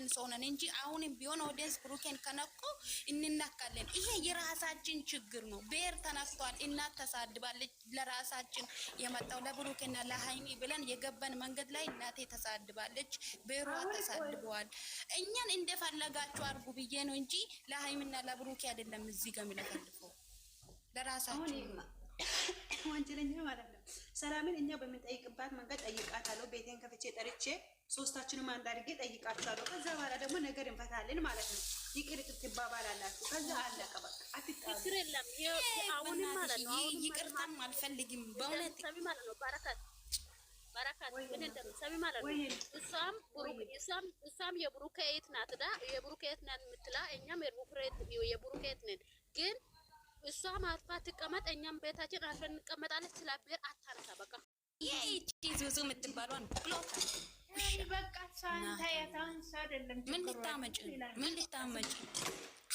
ያለን ሰው ነን እንጂ አሁንም ቢሆን ኦዲየንስ ብሩኬን ከነኮ እንናካለን። ይሄ የራሳችን ችግር ነው። ብሔር ተነክቷል፣ እናት ተሳድባለች። ለራሳችን የመጣው ለብሩኬና ለሃይሚ ብለን የገባን መንገድ ላይ እናቴ ተሳድባለች፣ ብሔሯ ተሳድበዋል። እኛን እንደፈለጋችሁ አድርጉ ብዬ ነው እንጂ ለሃይሚና ለብሩኬ አይደለም። እዚህ ጋር የሚለፈልፈው ለራሳችን ወንጀለኛ ማለት ነው። ሰላምን እኛ በምንጠይቅባት መንገድ ጠይቃታለሁ። ቤቴን ከፍቼ ጠርቼ ሶስታችንም አንድ አድርጌ ጠይቃችኋለሁ። ከዛ በኋላ ደግሞ ነገር እንፈታለን ማለት ነው። ይቅር ትባባላላችሁ። ከዛ አለቀ በቃ። አትጣሉ። ችግር የለም። አሁንም ማለት ነው ይቅርታም አልፈልግም በእውነት ሰሚ ማለት ነው። በረካት ምን እንደም ሰሚ ማለት ነው። እሷም የብሩኬ እህት ናት ዳ የብሩኬ እህት ናት የምትላ እኛም የብሩኬ እህት ነን ግን እሷ ማጥፋት ትቀመጥ እኛም ቤታችን አፍረን እንቀመጣለን። ስላብሔር አታነሳ በቃ ይቺ ዙዙ የምትባሏን ብሎክ በቃ ሳንታ ያታንሳ አይደለም። ምን ልታመጪ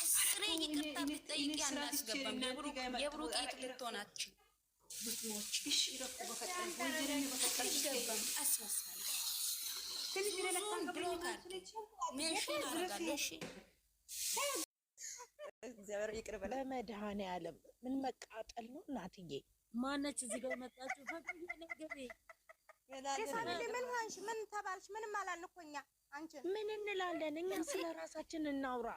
አስሬ ይቅርታ ብትጠይቂ አናስገባም። የብሩክ እህት ልትሆናችሁ ብትሞች እሺ ይረቁ በፈጠን ወንጀልን በፈጠን ይገባም አስመሳለ ዙዙን ብሎክ ሜንሽን አደርጋለሁ። እሺ እግዚአብሔር ይቅር በለ። በመድኃኔዓለም ምን መቃጠል ነው እናትዬ? ማነች እዚህ ጋር መጣችሁ? ፈቅዬ ነገሬ ምን ሆንሽ? ምን ተባልሽ? ምንም አላልን እኮ እኛ። አንቺ ምን እንላለን እኛ? ስለ ራሳችን እናውራ።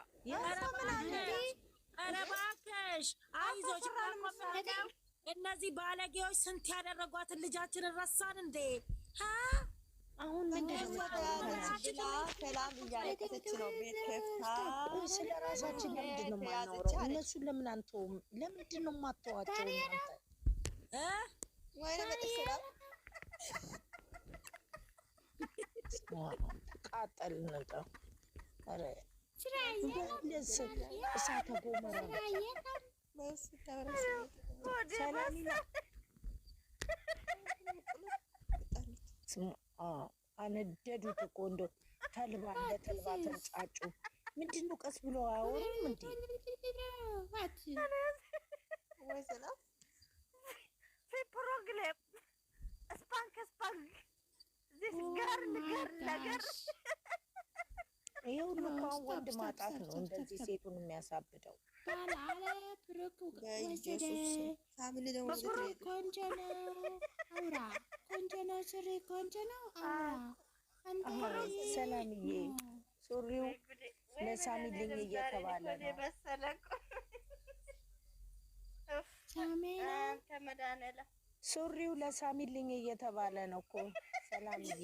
ኧረ እባክሽ አይዞሽ። እነዚህ ባለጌዎች ስንት ያደረጓትን ልጃችንን ረሳን እንዴ? አሁን ምንድነው ሰላም እያለቀሰች ነው። ቤት ከፍታ ስለ ራሳችን ለምንድን ነው የማናወራው? እነሱን ለምን አንተውም? ለምንድን ነው የማተዋቸው እናንተ? ወይኔ በጥስላም ቃጠልን ነው። ኧረ እሳተ ገሞራ አነደዱት እኮ እንደው ተልባ እንደ ተልባ ተንጫጩ። ምንድን ነው ቀስ ብሎ አያወሩም እንዴ? ወይ ሰላም ፕሮግራም ስፓንክ ዚስ ጋር ነገር ይሄ ሁሉ እኮ ወንድ ማጣት ነው እንደዚህ ሴቱን የሚያሳብደው። ሰላምዬ ሱሪው ለሳሚልኝ እየተባለ ነው። ሱሪው ለሳሚልኝ እየተባለ ነው እኮ ሰላምዬ።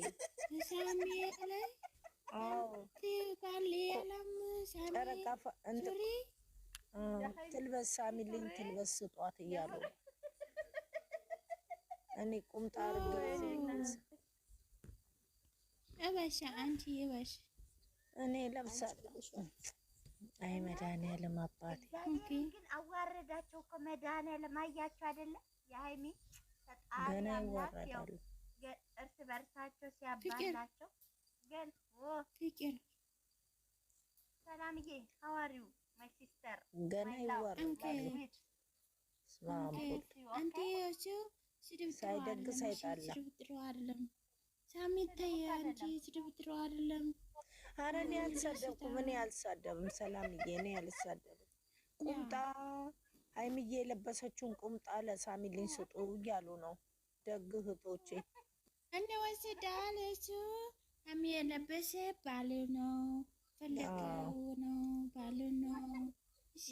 ትልበስ ሳሚልኝ ትልበስ ስጧት እያሉ እኔ ቁምጣ እበሻ አንቺ ይበሽ እኔ ለብሳለሁ። አይ መድኃኒዓለም አባቴ ግን አዋረዳቸው እኮ መድኃኒዓለም አያቸው አይደለ? የሃይሚ ገና ይዋረዳሉ እርስ በርሳቸው ሲያባላቸው ግን ፍቅር ሰላምዬ ሀዋሪው ማይ ሲስተር ገና ይዋረዳሉ። አንተ ያቺ ሳይደግስ አይጣላ ስድብጥሩ አይደለም ሳሚታይ አንቺ ስድብጥሩ አይደለም። ኧረ እኔ አልሳደብኩም። እኔ አልሳደብም ሰላምዬ፣ እኔ አልሳደብም። ቁምጣ ሃይሚዬ የለበሰችውን ቁምጣ ለሳሚልኝ ስጡ እያሉ ነው ደግ እህቶቼ። እንደ ወሰዳለች ሃይሚ የለበሰ ባል ነው ፈለገው ነው ባል ነው። እሺ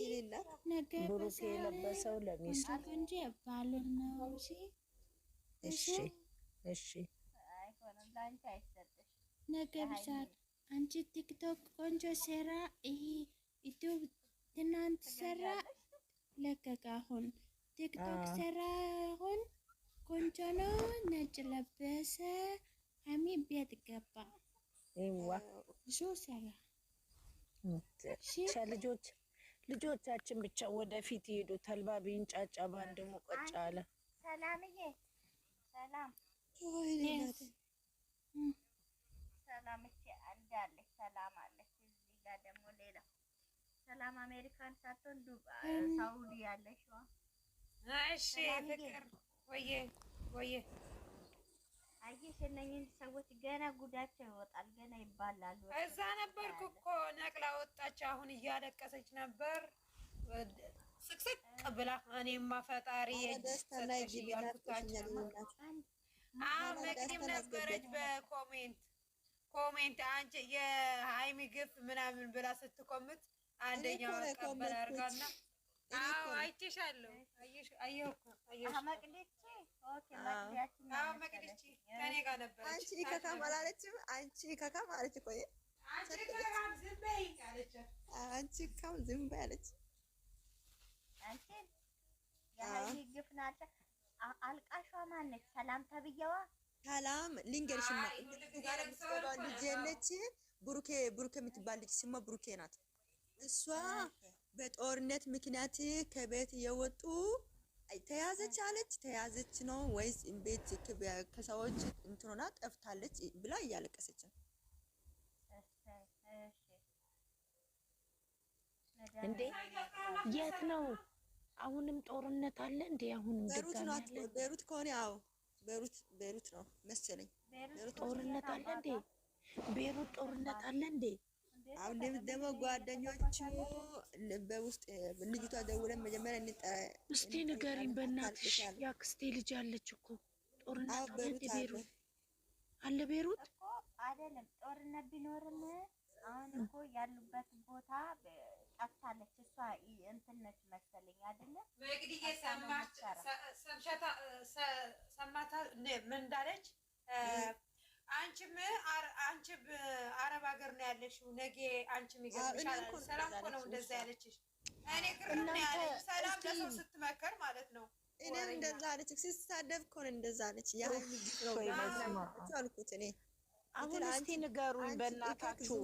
ነገ ብሩክ የለበሰው ለሚስቱ እንጂ ባል ነው። እሺ እሺ አይሆንም ላንቺ አይሰጥሽ ነገ ብዛት አንቺ ቲክቶክ ቆንጆ ሰራ ይሄ ዩቲዩብ ትናንት ሰራ ለቀቀ። አሁን ቲክቶክ ሰራ አሁን ቆንጆ ነው ነጭ ለበሰ ሃይሚ ቤት ገባ። ይዋ ሾ ሰራ ልጆቻችን ብቻ ወደፊት ይሄዱ። ተልባ ቢንጫጫ ባንድ ሙቀጫ አለ። ሰላምዬ ሰላም ሰላም እቺ አንዳለች ሰላም አለች። እዚህ ጋር ደግሞ ሌላ ሰላም አሜሪካን ሳትሆን ዱባይ ሳውዲ ያለሽው። እሺ ፍቅር ወየ አየሽ እነኝህን ሰዎች ገና ጉዳቸው ይወጣል፣ ገና ይባላሉ። እዛ ነበርኩ እኮ ነቅላ ወጣች። አሁን እያለቀሰች ነበር ስቅስቅ ብላ። እኔማ ፈጣሪ ሰጠሽ እያልኩታቸው መቅዲም ነበረች በኮሜንት አንቺ የሀይሚ ግፍ ምናምን ብላ ስትኮምት አንደኛው ቀበል አድርጋና አይቼሻለሁ። አየሁ እኮ መቅዲች ከእኔ ጋር ነበረች። አንቺ ከካም አላለችም። አንቺ ከካም አለች እኮ አንቺ ከካም ዝም በይ አለች። አንቺ ካም ዝም በይ አለች። አንቺ የሀይሚ ግፍ ናቸው። አልቃሿ ማነች? ሰላም ተብዬዋ ሰላም ልንገርሽማ ጋር የምትገባው ልጅ የለች ብሩኬ የምትባል ልጅ ስሟ ብሩኬ ናት። እሷ በጦርነት ምክንያት ከቤት የወጡ ተያዘች አለች። ተያዘች ነው ወይስ ቤት ከሰዎች እንትኖና ጠፍታለች ብላ እያለቀሰች ነው እንዴ? የት ነው? አሁንም ጦርነት አለ እንዴ? አሁንም ቤሩት ከሆነ አዎ ቤሩት ነው መሰለኝ። ጦርነት አለ እንዴ? ቤሩት ጦርነት አለ እንዴ? አሁን ደግሞ ጓደኞቹ በውስጥ ልጅቷ ደውለን መጀመሪያ እስቲ ንገሪኝ በእናትሽ። ያክስቴ ልጅ አለች እኮ ጦርነት አለ እንዴ? ቤሩት አለ? ቤሩት እኮ አይደለም ጦርነት ቢኖርም አሁን እኮ ያሉበት ቦታ ጠፍታለች። እሷ እንትን ነች መሰለኝ አይደለ? መቅዲዬ ሰማታ ምን እንዳለች? አንቺም አረብ ሀገር ነው ያለሽው፣ ነገ አንቺም ይገርምሻል። ሰላም እኮ ነው እንደዛ ያለችሽ። እኔ ግርም ነው ያለኝ። ሰላም ለሰው ስትመከር ማለት ነው። እኔም እንደዛ አለች። ሲሳደብ እኮ ነው እንደዛ አለች። ያ ነው አልኩት እኔ። አሁን እስቲ ንገሩኝ በእናታችሁ።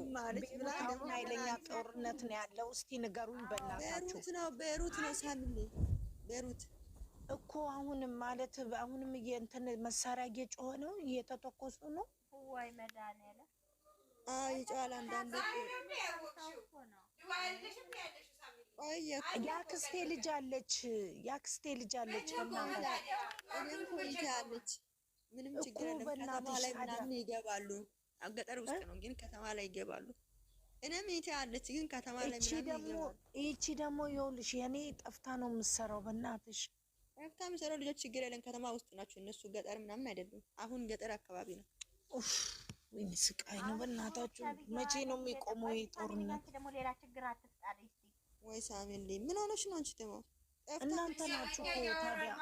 አሁን ኃይለኛ ጦርነት ነው ያለው። እስቲ ንገሩኝ በእናታችሁ። ቤሩት ነው ሳምሌ ቤሩት እኮ አሁንም ማለት አሁንም እንትን መሳሪያ እየጮኸ ነው፣ እየተተኮሱ ነው። ወይ መድኃኒዓለም ይጮሃል። አንዳንድ ያክስቴ ልጅ አለች አለች። ምንም ችግር የለም። ከተማ ላይ ምናምን ይገባሉ። ገጠር ውስጥ ነው ግን ከተማ ላይ ይገባሉ። እኔም ይቴ አለች ግን ከተማ ላይ ምናምን ይገባሉ። ይቺ ደግሞ ይኸውልሽ የኔ ጠፍታ ነው የምትሰራው። በእናትሽ ጠፍታ የምትሰራው ልጆች ችግር የለም። ከተማ ውስጥ ናቸው እነሱ፣ ገጠር ምናምን አይደሉም። አሁን ገጠር አካባቢ ነው። ወይ ስቃይ ነው በእናታችሁ። መቼ ነው የሚቆመው ይሄ ጦርነት? ደግሞ ሌላ ችግር አትፍጣሪ እስቲ። ወይ ሳሚል ምን ሆነሽ ነው አንቺ? ደግሞ እናንተ ናችሁ እኮ ታዲያ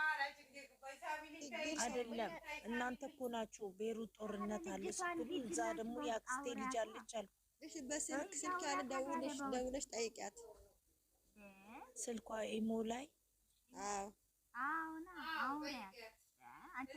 አይደለም እናንተ እኮ ናችሁ ቤሩት ጦርነት አለ ስትሉ እዛ ደግሞ ያክስቴ ልጅ አለች አልኩ። እሺ በስልክ ያለ ደውለሽ ጠይቂያት። ስልኳ ኢሞ ላይ አዎ አሁን አንቺ